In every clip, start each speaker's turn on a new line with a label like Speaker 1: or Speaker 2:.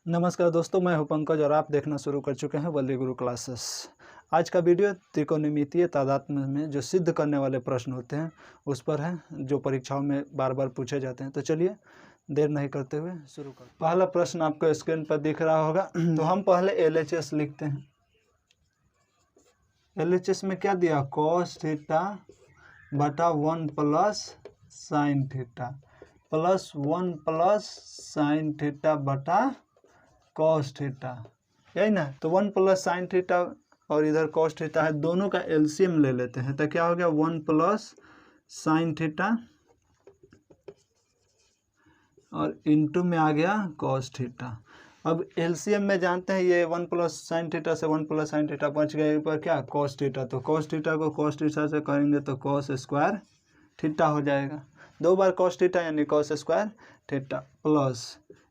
Speaker 1: नमस्कार दोस्तों, मैं हूं पंकज और आप देखना शुरू कर चुके हैं बल्ली गुरु क्लासेस। आज का वीडियो त्रिकोणमितीय तादात्म्य में जो सिद्ध करने वाले प्रश्न होते हैं उस पर है, जो परीक्षाओं में बार बार पूछे जाते हैं। तो चलिए देर नहीं करते हुए शुरू कर। पहला प्रश्न आपको स्क्रीन पर दिख रहा होगा। तो हम पहले LHS लिखते हैं। LHS में क्या दिया? cos थीटा बटा 1 plus sine theta plus 1 plus sine theta बटा कॉस थीटा, यही ना। तो 1 प्लस साइन थीटा और इधर कॉस थीटा है, दोनों का एलसीएम ले लेते हैं। तो क्या हो गया? 1 प्लस साइन थीटा और इनटू में आ गया कॉस थीटा। अब एलसीएम में जानते हैं ये 1 प्लस साइन थीटा से 1 प्लस साइन थीटा बच गए पर क्या? Cos theta. तो कॉस थीटा को कॉस थीटा से करेंगे तो कॉस स्क्वायर थीटा हो जाएगा। 2 बार कॉस थीटा यानी कॉस स्क्वायर थीटा प्लस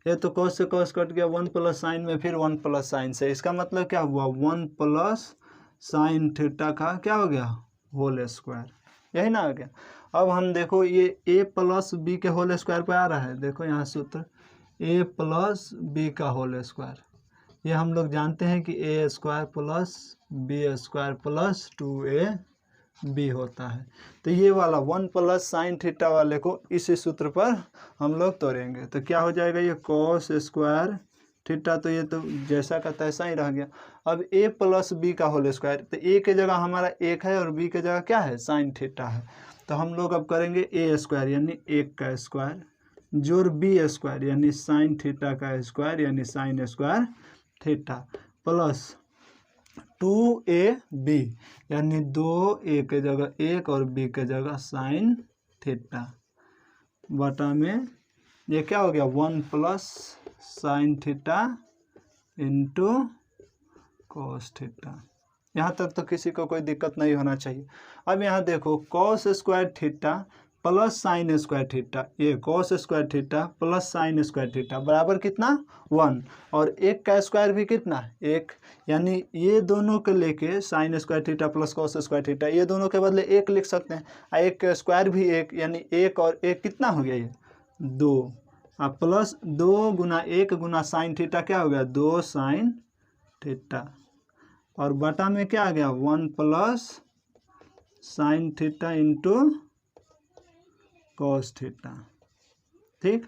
Speaker 1: ये तो कॉस से कॉस कट गया, 1 प्लस साइन में फिर 1 प्लस साइन से। इसका मतलब क्या हुआ? 1 प्लस साइन थीटा का क्या हो गया? होल स्क्वायर, यही ना हो गया। अब हम देखो ये a प्लस बी के होल स्क्वायर पे आ रहा है। देखो यहाँ सूत्र a प्लस बी का होल स्क्वायर, ये हम लोग जानते हैं कि a square plus b square plus 2ab होता है। तो ये वाला 1 प्लस साइन थीटा वाले को इसी सूत्र पर हम लोग तोड़ेंगे तो क्या हो जाएगा? ये कॉस स्क्वायर थीटा, तो ये तो जैसा का तैसा ही रह गया। अब a प्लस बी का होल स्क्वायर, तो a के जगह हमारा 1 है और b के जगह क्या है? साइन थीटा है। तो हम लोग अब करेंगे a स्क्वायर यानी 1 का स्क्वायर जोड़ b स्क्वायर यानी साइन थीटा का स्क्वायर यानी sign square theta plus 2ab यानी 2a के जगह 1 और b के जगह साइन थीटा बटा में ये क्या हो गया? 1 plus sine theta into cos theta. यहाँ तक तो किसी को कोई दिक्कत नहीं होना चाहिए। अब यहाँ देखो cos square theta plus sine square theta, ये cos square theta plus sine square theta बराबर कितना? 1 और 1 का स्क्वायर भी कितना? 1, यानी ये दोनों के लेके sign square theta plus cos square theta ये दोनों के बदले 1 लिख सकते हैं। 1 का स्क्वायर भी 1 यानी 1 और 1 कितना हो गया? ये 2 अब प्लस 2 गुना 1 गुना साइन थीटा क्या हो गया? 2 साइन थीटा और बटा में क्या आ गया? 1 plus sine theta into cos theta. ठीक,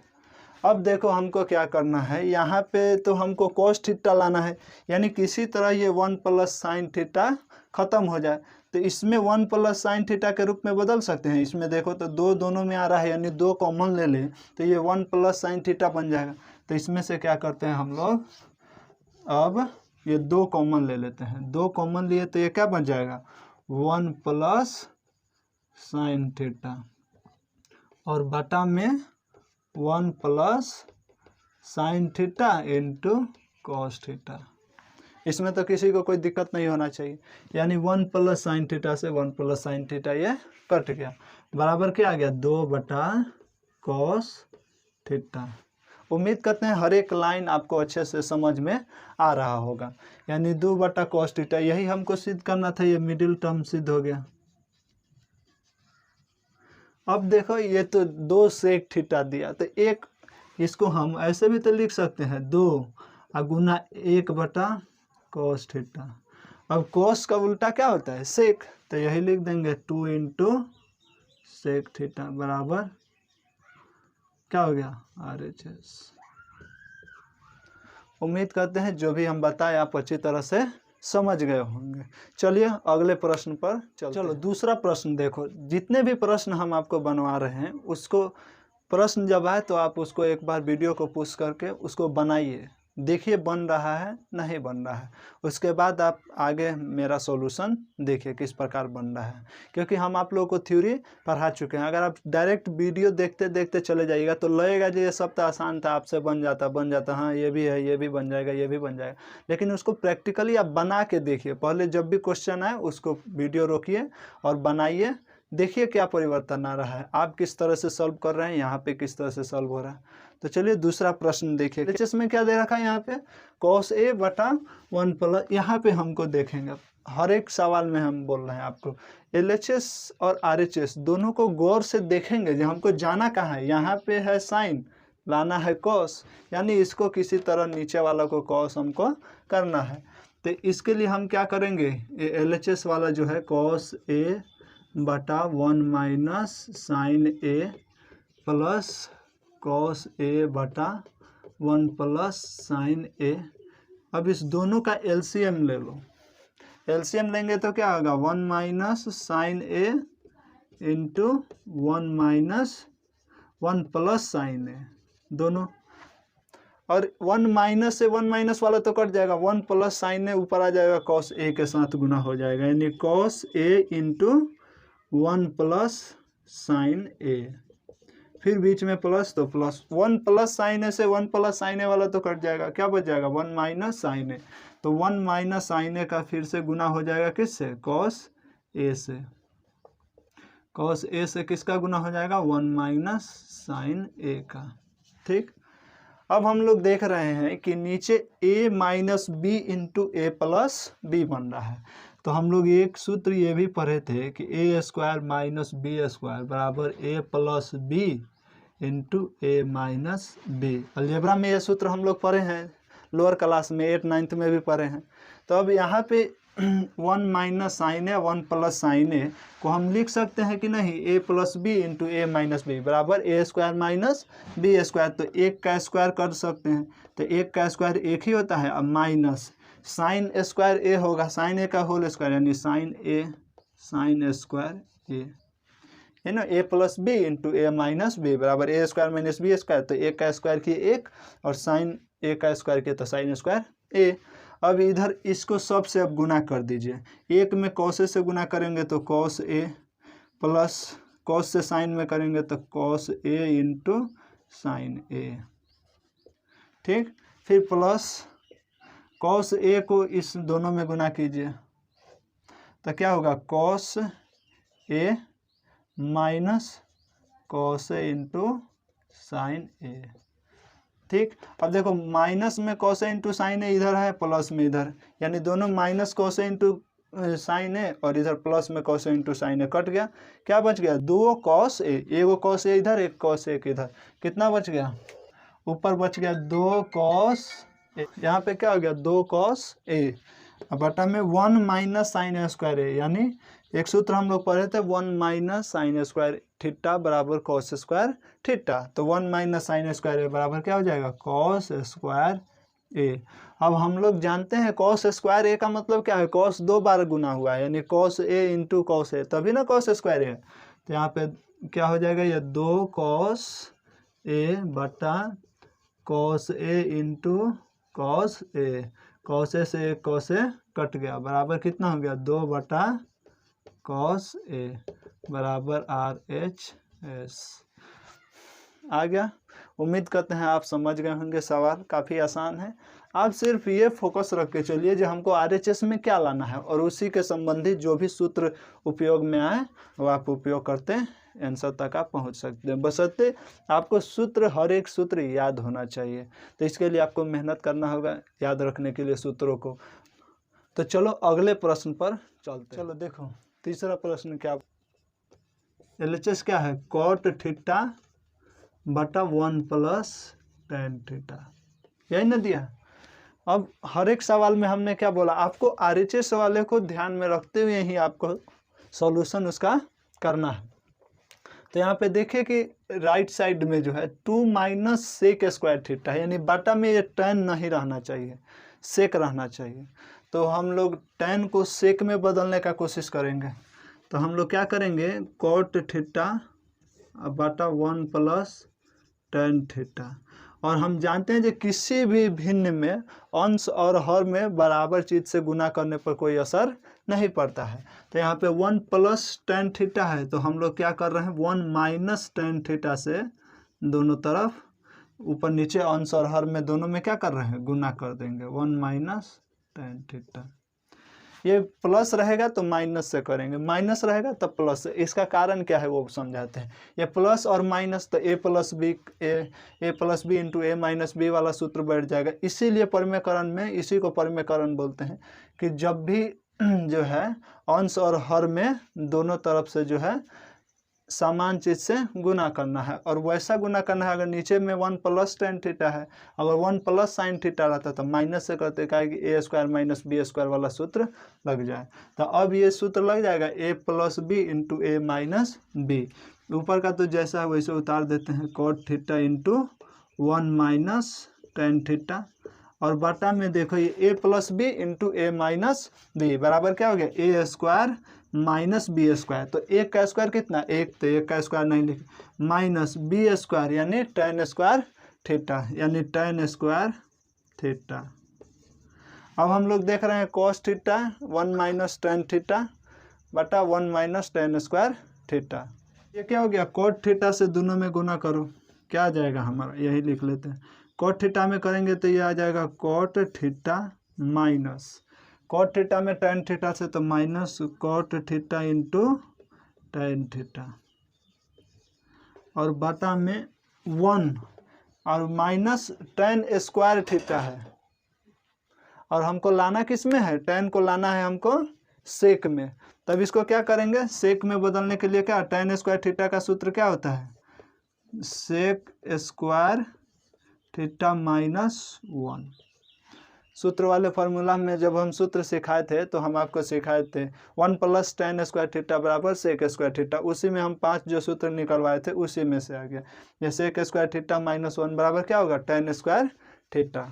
Speaker 1: अब देखो हमको क्या करना है। यहाँ पे तो हमको कॉस थीटा लाना है, यानी किसी तरह ये 1 प्लस साइन थीटा खत्म हो जाए। तो इसमें 1 प्लस साइन थीटा के रूप में बदल सकते हैं। इसमें देखो तो 2 दोनों में आ रहा है, यानी 2 कॉमन ले लें तो ये 1 प्लस साइन थीटा बन जाएगा। तो इसमें से क्या करते हैं हम लोग? अब ये 2 कॉमन ले लेते हैं। 2 कॉमन लिए तो ये क्या बन जाएगा? 1 प्लस साइन थीटा और बटा में 1 plus sine theta into cos theta. इसमें तो किसी को कोई दिक्कत नहीं होना चाहिए, यानी 1 प्लस साइन थीटा से 1 प्लस साइन थीटा ये कट गया। बराबर क्या आ गया? 2 बटा कॉस थीटा। उम्मीद करते हैं हर एक लाइन आपको अच्छे से समझ में आ रहा होगा। यानी 2 बटा कॉस थीटा, यही हमको सिद्ध करना था। ये मिडिल टर्म सिद्ध हो गया। अब देखो ये तो 2 सेक थीटा दिया, तो एक इसको हम ऐसे भी तो लिख सकते हैं 2 गुना 1 बटा कॉस थीटा। अब कॉस का उल्टा क्या होता है? सेक, तो यही लिख देंगे 2 इंटू सेक थीटा बराबर क्या हो गया? RHS। उम्मीद करते हैं जो भी हम बताए आप अच्छी तरह से समझ गए होंगे। चलिए अगले प्रश्न पर चलो। दूसरा प्रश्न देखो, जितने भी प्रश्न हम आपको बनवा रहे हैं उसको प्रश्न जब आए तो आप उसको एक बार वीडियो को पुश करके उसको बनाइए, देखिए बन रहा है नहीं बन रहा है। उसके बाद आप आगे मेरा सॉल्यूशन देखिए किस प्रकार बन रहा है, क्योंकि हम आप लोगों को थ्योरी पढ़ा चुके हैं। अगर आप डायरेक्ट वीडियो देखते देखते चले जाइएगा तो लगेगा कि ये सब तो आसान था, आपसे बन जाता। हाँ ये भी है, ये भी बन जाएगा, ये भी बन जाएगा। लेकिन उसको प्रैक्टिकली आप बना के देखिए। पहले जब भी क्वेश्चन आए उसको वीडियो रोकिए और बनाइए, देखिए क्या परिवर्तन आ रहा है, आप किस तरह से सॉल्व कर रहे हैं, यहाँ पे किस तरह से सॉल्व हो रहा है। तो चलिए दूसरा प्रश्न देखिए। इसमें क्या दे रखा है? यहाँ पे cos a बटा 1 प्लस, यहाँ पे हमको देखेंगे हर एक सवाल में हम बोल रहे हैं आपको LHS और RHS दोनों को गौर से देखेंगे। जो हमको जाना कहाँ है, यहाँ पे है साइन लाना है कॉस, यानी इसको किसी तरह नीचे वाला को कॉस हमको करना है। तो इसके लिए हम क्या करेंगे, ये LHS वाला जो है कॉस ए बटा 1 minus sign A plus cos A बटा 1 प्लस साइन ए। अब इस दोनों का LCM ले लो। LCM लेंगे तो क्या होगा, 1 माइनस साइन ए इंटू 1 माइनस 1 प्लस साइन ए दोनों, और 1 माइनस से 1 माइनस वाला तो कट जाएगा, 1 प्लस साइन ए ऊपर आ जाएगा, कॉस ए के साथ गुना हो जाएगा, यानी cos A into 1 plus sign ए, फिर बीच में प्लस तो प्लस 1 प्लस साइन ए से 1 प्लस साइन ए वाला तो कट जाएगा, क्या बच जाएगा 1 माइनस साइन ए, तो 1 माइनस साइन ए का फिर से गुना हो जाएगा किससे, कॉस ए से। कॉस ए से किसका गुना हो जाएगा, 1 माइनस साइन ए का। ठीक, अब हम लोग देख रहे हैं कि नीचे a minus b into a plus b बन रहा है, तो हम लोग एक सूत्र ये भी पढ़े थे कि ए स्क्वायर माइनस बी स्क्वायर बराबर ए plus b into a minus B. Algebra में ये सूत्र हम लोग पढ़े हैं, लोअर क्लास में 8 9 में भी पढ़े हैं। तो अब यहाँ पे 1 माइनस साइन ए 1 प्लस साइन ए को हम लिख सकते हैं कि नहीं, ए plus b into a minus b बराबर ए स्क्वायर माइनस बी स्क्वायर, तो एक का स्क्वायर कर सकते हैं, तो एक का स्क्वायर एक ही होता है, अब माइनस साइन स्क्वायर ए होगा, साइन ए का होल स्क्वायर यानी साइन ए साइन स्क्वायर ए, है ना, ए plus b into a minus b बराबर ए स्क्वायर माइनस बी स्क्वायर, तो एक का स्क्वायर किए एक और साइन ए का स्क्वायर किए तो साइन स्क्वायर ए। अब इधर इसको सब से अब गुना कर दीजिए, एक में कॉस से गुना करेंगे तो कॉस ए प्लस कॉस से साइन में करेंगे तो कॉस ए इंटू साइन ए। ठीक, फिर प्लस कॉस ए को इस दोनों में गुना कीजिए तो क्या होगा, cos A minus cos A into sine ए। ठीक, अब देखो माइनस में कॉस ए इंटू साइन ए इधर है, प्लस में इधर, यानी दोनों minus cos A into sine ए और इधर प्लस में cos A into sine A cut गया, क्या बच गया, 2 कॉस ए, एगो कॉस ए इधर एक कॉस ए इधर, कितना बच गया, ऊपर बच गया 2 कॉस ए, यहाँ पे क्या हो गया 2 कॉस ए, अब बटा में 1 माइनस साइन ए स्क्वायर ए, यानी एक सूत्र हम लोग पढ़े थे 1 माइनस साइन स्क्वायर थीटा बराबर कॉस स्क्वायर थीटा, तो 1 माइनस साइन स्क्वायर ए बराबर क्या हो जाएगा, कॉस स्क्वायर ए। अब हम लोग जानते हैं कॉस स्क्वायर ए का मतलब क्या है, कॉस 2 बार गुना हुआ है, यानी cos A into cos A, तभी ना कॉस स्क्वायर ए, तो यहाँ पे क्या हो जाएगा, ये 2 कॉस ए बटा cos A into cos A, cos A से एक कॉस ए कट गया बराबर कितना हो गया, 2 बटा कॉस ए बराबर RHS आ गया। उम्मीद करते हैं आप समझ गए होंगे, सवाल काफ़ी आसान है। आप सिर्फ ये फोकस रख के चलिए जो हमको RHS में क्या लाना है, और उसी के संबंधित जो भी सूत्र उपयोग में आए वो आप उपयोग करते आंसर तक आप पहुंच सकते हैं, बशर्ते आपको सूत्र हर एक सूत्र याद होना चाहिए। तो इसके लिए आपको मेहनत करना होगा याद रखने के लिए सूत्रों को। तो चलो अगले प्रश्न पर चलते। चलो देखो तीसरा प्रश्न क्या, LHS क्या है, कॉट थीटा बटा 1 प्लस टेन थीटा, यही ना दिया। अब हर एक सवाल में हमने क्या बोला, आपको RHS वाले को ध्यान में रखते हुए ही आपको सॉल्यूशन उसका करना है। तो यहाँ पे देखिए कि राइट साइड में जो है 2 माइनस सेक स्क्वायर थीटा है, यानी बटा में ये टेन नहीं रहना चाहिए, सेक रहना चाहिए। तो हम लोग टेन को सेक में बदलने का कोशिश करेंगे, तो हम लोग क्या करेंगे, कॉट थीटा बटा 1 प्लस टेन थीटा, और हम जानते हैं कि किसी भी भिन्न में अंश और हर में बराबर चीज़ से गुना करने पर कोई असर नहीं पड़ता है। तो यहाँ पे 1 प्लस टेन थीटा है, तो हम लोग क्या कर रहे हैं, 1 माइनस टेन थीटा से दोनों तरफ ऊपर नीचे अंश और हर में दोनों में क्या कर रहे हैं, गुना कर देंगे, 1 माइनस टेन थीटा। ये प्लस रहेगा तो माइनस से करेंगे, माइनस रहेगा तो प्लस से। इसका कारण क्या है वो समझाते हैं। ये प्लस और माइनस तो ए plus b into a minus B वाला सूत्र बैठ जाएगा। इसीलिए परिमेयकरण में इसी को परिमेयकरण बोलते हैं कि जब भी जो है अंश और हर में दोनों तरफ से जो है समान चीज़ से गुना करना है, और वैसा गुना करना है अगर नीचे में 1 प्लस टेन थीटा है, अगर 1 प्लस साइन थीटा रहता तो माइनस से करते क्या कि ए स्क्वायर माइनस बी स्क्वायर वाला सूत्र लग जाए। तो अब ये सूत्र लग जाएगा a plus b into a minus b. ऊपर का तो जैसा है वैसे उतार देते हैं, cot theta into 1 minus tan theta, और बटा में देखो ये a plus b into a minus b बराबर क्या हो गया, a square minus b square. तो एक का स्क्वायर कितना, एक, तो एक का स्क्वायर नहीं लिख, माइनस बी स्क्वायर यानी टेन स्क्वायर थीटा, यानी टेन स्क्वायर थीटा। अब हम लोग देख रहे हैं cos theta 1 minus tan theta बटा 1 माइनस टेन स्क्वायर थीटा। ये क्या हो गया, कॉट थीटा से दोनों में गुना करो, क्या आ जाएगा हमारा, यही लिख लेते हैं। कॉट थीटा में करेंगे तो ये आ जाएगा cot theta minus, cot theta में टेन थीटा से तो minus cot theta into tan theta, और बटा में 1 और माइनस टेन स्क्वायर थीटा है, और हमको लाना किस में है, टेन को लाना है हमको सेक में। तब इसको क्या करेंगे, सेक में बदलने के लिए क्या, टेन स्क्वायर थीटा का सूत्र क्या होता है, सेक स्क्वायर थीटा माइनस 1। सूत्र वाले फार्मूला में जब हम सूत्र सिखाए थे तो हम आपको सिखाए थे 1 प्लस टेन स्क्वायर थीटा बराबर सेक स्क्वायर थीटा, उसी में हम 5 जो सूत्र निकलवाए थे उसी में से आ गया। ये सेक स्क्वायर थीटा माइनस 1 बराबर क्या होगा, टेन स्क्वायर थीटा।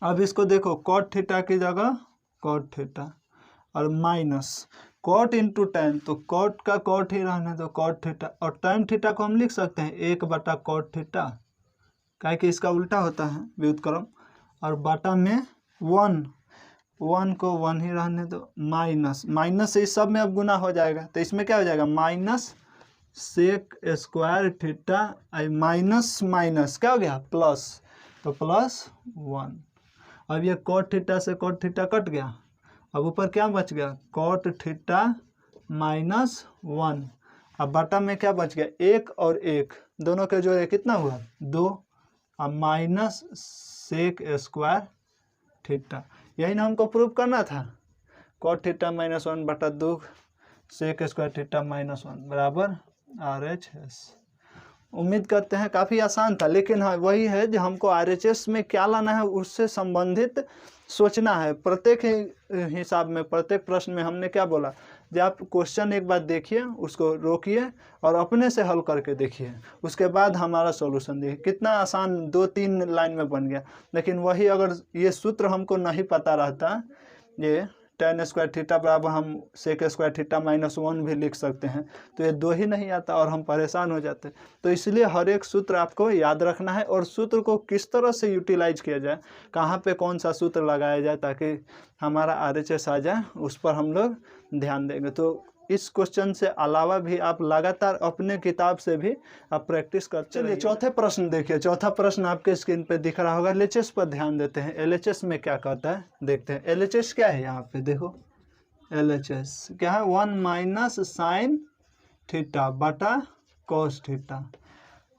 Speaker 1: अब इसको देखो, कॉट थीटा की जगह कॉट थीटा और माइनस कॉट इंटू टेन, तो कॉट का कॉट ही रहने दो, कॉट थीटा, और टेन थीटा को हम लिख सकते हैं 1 बटा कॉट थीटा, काहे कि इसका उल्टा होता है व्युत्क्रम, और बटा में 1 को 1 ही रहने दो, माइनस माइनस से इस सब में अब गुना हो जाएगा, तो इसमें क्या हो जाएगा, minus sec square theta minus minus क्या हो गया, प्लस, तो प्लस 1। अब ये कॉट थीटा से कॉट थीटा कट गया, अब ऊपर क्या बच गया, कॉट थीटा माइनस 1, अब बटा में क्या बच गया, 1 और 1 दोनों के जो है कितना हुआ, 2, अब माइनस सेक स्क्वायर थीटा। यही ना हमको प्रूव करना था, कॉट थीटा माइनस 1 बटा 2 सेक स्क्वायर थीटा माइनस 1 बराबर RHS। उम्मीद करते हैं काफ़ी आसान था, लेकिन हाँ वही है जो हमको RHS में क्या लाना है उससे संबंधित सोचना है। प्रत्येक हिसाब में प्रत्येक प्रश्न में हमने क्या बोला, जब आप क्वेश्चन एक बार देखिए, उसको रोकिए और अपने से हल करके देखिए, उसके बाद हमारा सॉल्यूशन देखिए, कितना आसान 2-3 लाइन में बन गया। लेकिन वही अगर ये सूत्र हमको नहीं पता रहता, ये टेन स्क्वायर थीटा बराबर हम सेक स्क्वायर थीटा माइनस 1 भी लिख सकते हैं, तो ये 2 ही नहीं आता और हम परेशान हो जाते। तो इसलिए हर एक सूत्र आपको याद रखना है, और सूत्र को किस तरह से यूटिलाइज किया जाए, कहाँ पे कौन सा सूत्र लगाया जाए ताकि हमारा RHS आ जाए, उस पर हम लोग ध्यान देंगे। तो इस क्वेश्चन से अलावा भी आप लगातार अपने किताब से भी आप प्रैक्टिस करते रहिए। चौथे प्रश्न देखिए, चौथा प्रश्न आपके स्क्रीन पे दिख रहा होगा। LHS पर ध्यान देते हैं, LHS में क्या कहता है देखते हैं। LHS क्या है, यहाँ पे देखो LHS क्या है, 1 माइनस साइन थीटा बटा कॉस थीटा,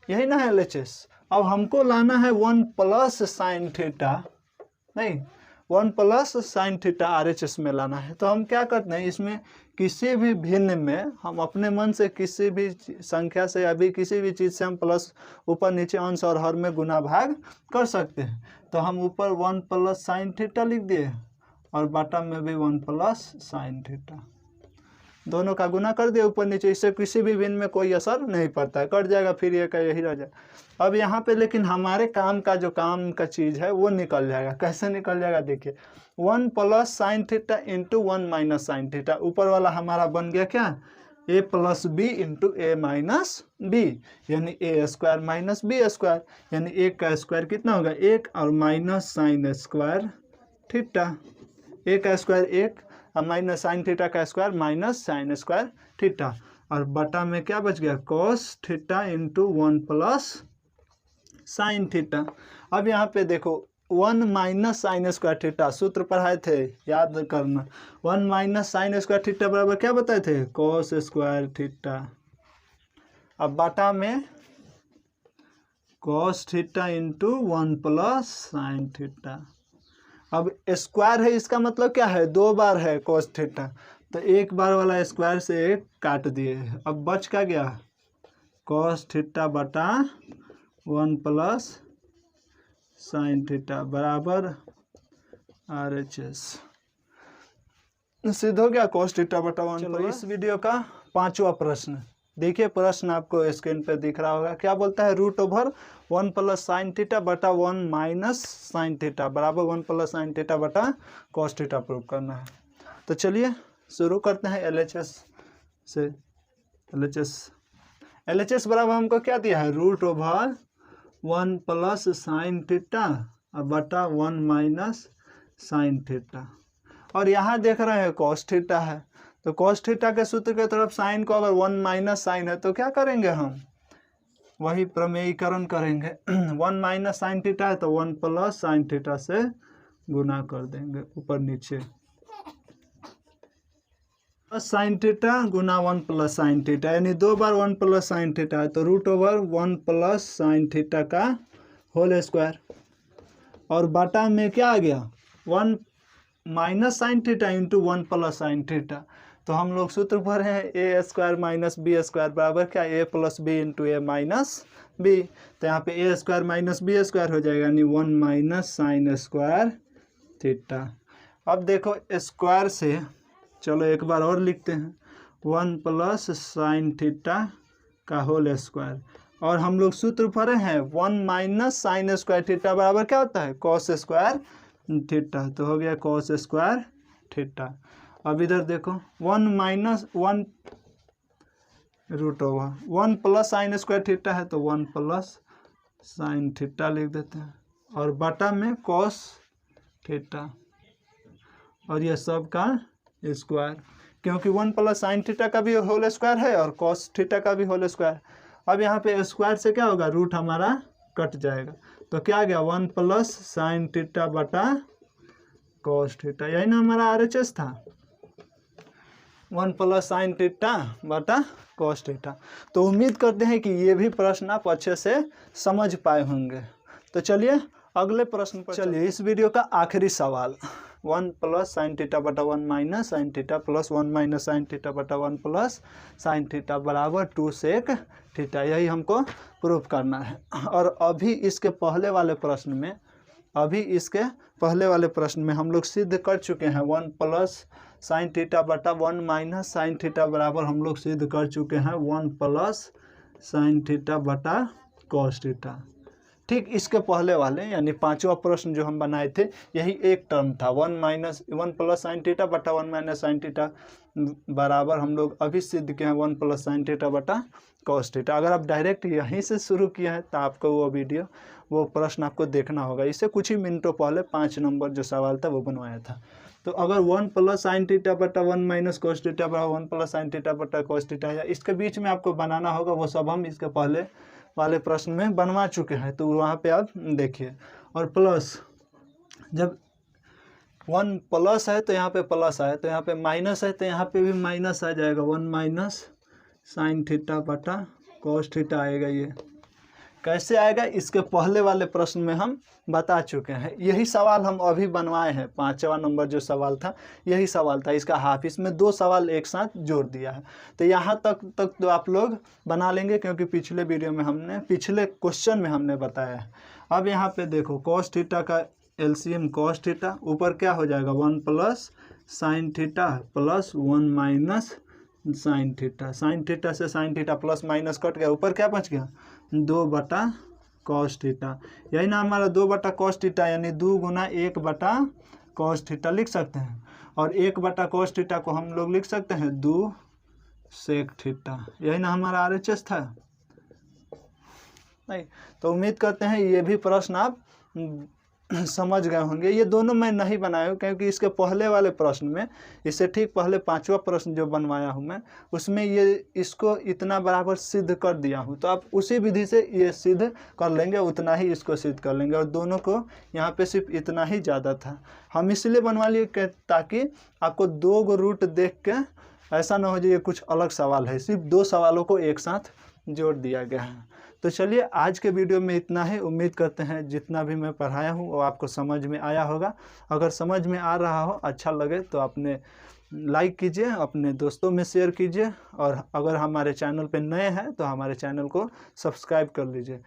Speaker 1: यही ना है LHS। अब हमको लाना है 1 प्लस साइन थीटा, नहीं 1 प्लस साइन थीटा RHS में लाना है। तो हम क्या करते हैं, इसमें किसी भी भिन्न में हम अपने मन से किसी भी संख्या से अभी किसी भी चीज़ से हम प्लस ऊपर नीचे अंश और हर में गुना भाग कर सकते हैं। तो हम ऊपर 1 प्लस साइन थीटा लिख दिए और बटा में भी 1 प्लस साइन थीटा, दोनों का गुना कर दिया ऊपर नीचे, इससे किसी भी भिन्न में कोई असर नहीं पड़ता है, कट जाएगा, फिर ये का यही रह जाए। अब यहाँ पे लेकिन हमारे काम का जो काम का चीज़ है वो निकल जाएगा। कैसे निकल जाएगा देखिए, 1 plus sine theta into 1 minus sine theta, ऊपर वाला हमारा बन गया क्या, a plus b into a minus b, यानी a square minus b square, यानी 1 का स्क्वायर कितना होगा 1 और माइनस साइन स्क्वायर थीटा, 1 का स्क्वायर 1 और माइनस साइन थीटा का square minus sign square theta, और बटा में क्या बच गया cos theta into 1 plus sine theta. अब यहाँ पे देखो 1 माइनस साइन स्क्वायर थीटा सूत्र पढ़ाए थे, याद करना, 1 माइनस साइन स्क्वायर थीटा बराबर क्या बताए थे, कॉस स्क्वायर थीटा। अब बटा में cos theta into 1 plus sine theta. अब स्क्वायर है, इसका मतलब क्या है 2 बार है कॉस थीटा, तो एक बार वाला स्क्वायर से एक काट दिए, अब बच क्या गया कॉस थीटा बटा 1 प्लस साइन थीटा बराबर RHS। सिद्ध हो गया कॉस थीटा बटा 1। चलो इस वीडियो का 5वां प्रश्न देखिए, प्रश्न आपको स्क्रीन पे दिख रहा होगा। क्या बोलता है, √1 प्लस साइन थीटा बटा 1 माइनस साइन थीटा बराबर 1 प्लस साइन थीटा बटा कॉस थीटा प्रूव करना है। तो चलिए शुरू करते हैं LHS से। LHS बराबर हमको क्या दिया है, √1 प्लस साइन थीटा बटा 1 माइनस साइन थीटा, और यहाँ देख रहे हैं कॉस थीटा है, तो कॉस थीटा के सूत्र के तरफ साइन को अगर 1 माइनस साइन है तो क्या करेंगे, हम वही प्रमेयीकरण करेंगे। 1 माइनस साइन थीटा है तो 1 प्लस साइन थीटा से गुना कर देंगे ऊपर नीचे, साइन थीटा गुना 1 प्लस साइन थीटा, यानी 2 बार 1 प्लस साइन थीटा है तो √1 प्लस साइन थीटा का होल स्क्वायर, और बटा में क्या आ गया 1 minus sine theta into 1 plus sine theta. तो हम लोग सूत्र पर हैं a² माइनस b² बराबर क्या a plus b into a minus b, तो यहाँ पे a² माइनस b² हो जाएगा, यानी 1 माइनस साइन स्क्वायर थीटा। अब देखो स्क्वायर से चलो एक बार और लिखते हैं, 1 प्लस साइन थीटा का होल स्क्वायर, और हम लोग सूत्र पर हैं 1 माइनस साइन स्क्वायर थीटा बराबर क्या होता है कॉस स्क्वायर थीटा, तो हो गया कॉस स्क्वायर थीटा। अब इधर देखो 1 minus 1 √1 plus sine square theta है तो 1 प्लस साइन थीटा लिख देते हैं, और बटा में कॉस थीटा, और ये सब का स्क्वायर, क्योंकि 1 प्लस साइन थीटा का भी होल स्क्वायर है और कॉस थीटा का भी होल स्क्वायर। अब यहाँ पे स्क्वायर से क्या होगा, रूट हमारा कट जाएगा, तो क्या आ गया 1 प्लस साइन थीटा बटा कॉस थीटा, यही ना हमारा RHS था, 1 प्लस साइन थीटा बटा कॉस थीटा। तो उम्मीद करते हैं कि ये भी प्रश्न आप अच्छे से समझ पाए होंगे। तो चलिए अगले प्रश्न पर चलिए। इस वीडियो का आखिरी सवाल, 1 प्लस साइन थीटा बटा 1 minus sine theta plus 1 minus sine theta बटा 1 प्लस साइन थीटा बराबर 2 सेक थीटा, यही हमको प्रूफ करना है। और अभी इसके पहले वाले प्रश्न में हम लोग सिद्ध कर चुके हैं 1 प्लस साइन थीटा बटा 1 माइनस साइन थीटा बराबर हम लोग सिद्ध कर चुके हैं 1 प्लस साइन थीटा बटा कॉस थीटा। ठीक इसके पहले वाले यानी 5वां प्रश्न जो हम बनाए थे, यही एक टर्म था 1 प्लस साइन थीटा बटा 1 माइनस साइन थीटा बराबर हम लोग अभी सिद्ध किए हैं 1 प्लस साइन थीटा बटा कॉस थीटा। अगर आप डायरेक्ट यहीं से शुरू किए हैं तो आपको वो प्रश्न आपको देखना होगा। इससे कुछ ही मिनटों पहले 5 नंबर जो सवाल था वो बनवाया था। तो अगर 1 प्लस साइन थीटा बटा 1 माइनस कॉस थीटा बराबर 1 प्लस साइन थीटा बटा कॉस थीटा, या इसके बीच में आपको बनाना होगा, वो सब हम इसके पहले वाले प्रश्न में बनवा चुके हैं, तो वहाँ पे आप देखिए। और प्लस, जब 1 प्लस है तो यहाँ पे प्लस आए, तो यहाँ पे माइनस है तो यहाँ पे भी माइनस आ जाएगा, 1 माइनस साइन थीटा बटा कॉस थीटा आएगा। ये कैसे आएगा इसके पहले वाले प्रश्न में हम बता चुके हैं। यही सवाल हम अभी बनवाए हैं, 5वां नंबर जो सवाल था यही सवाल था, इसका हाफ, इसमें 2 सवाल एक साथ जोड़ दिया है। तो यहाँ तक तो आप लोग बना लेंगे, क्योंकि पिछले क्वेश्चन में हमने बताया है। अब यहाँ पे देखो कॉस थीटा का LCM कॉस थीटा, ऊपर क्या हो जाएगा 1 plus sine theta plus 1 minus sine theta, sine theta से sine theta plus minus cut गया, ऊपर क्या बच गया 2 बटा कॉस थीटा, यही ना हमारा 2 बटा कॉस थीटा, यानी 2 गुना 1 बटा कॉस थीटा लिख सकते हैं। और 1 बटा कॉस थीटा को हम लोग लिख सकते हैं 2 सेक थीटा, यही ना हमारा RHS था। नहीं तो उम्मीद करते हैं ये भी प्रश्न आप समझ गए होंगे। ये दोनों मैं नहीं बनाया हूँ, क्योंकि इसके पहले वाले प्रश्न में, इससे ठीक पहले 5वां प्रश्न जो बनवाया हूँ मैं, उसमें ये इसको इतना बराबर सिद्ध कर दिया हूँ। तो आप उसी विधि से ये सिद्ध कर लेंगे, उतना ही इसको सिद्ध कर लेंगे। और दोनों को यहाँ पे सिर्फ इतना ही ज़्यादा था, हम इसलिए बनवा लिए ताकि आपको 2 गो रूट देख के ऐसा ना हो जाए कुछ अलग सवाल है, सिर्फ 2 सवालों को एक साथ जोड़ दिया गया है। तो चलिए आज के वीडियो में इतना है। उम्मीद करते हैं जितना भी मैं पढ़ाया हूँ वो आपको समझ में आया होगा। अगर समझ में आ रहा हो, अच्छा लगे, तो अपने लाइक कीजिए, अपने दोस्तों में शेयर कीजिए, और अगर हमारे चैनल पे नए हैं तो हमारे चैनल को सब्सक्राइब कर लीजिए।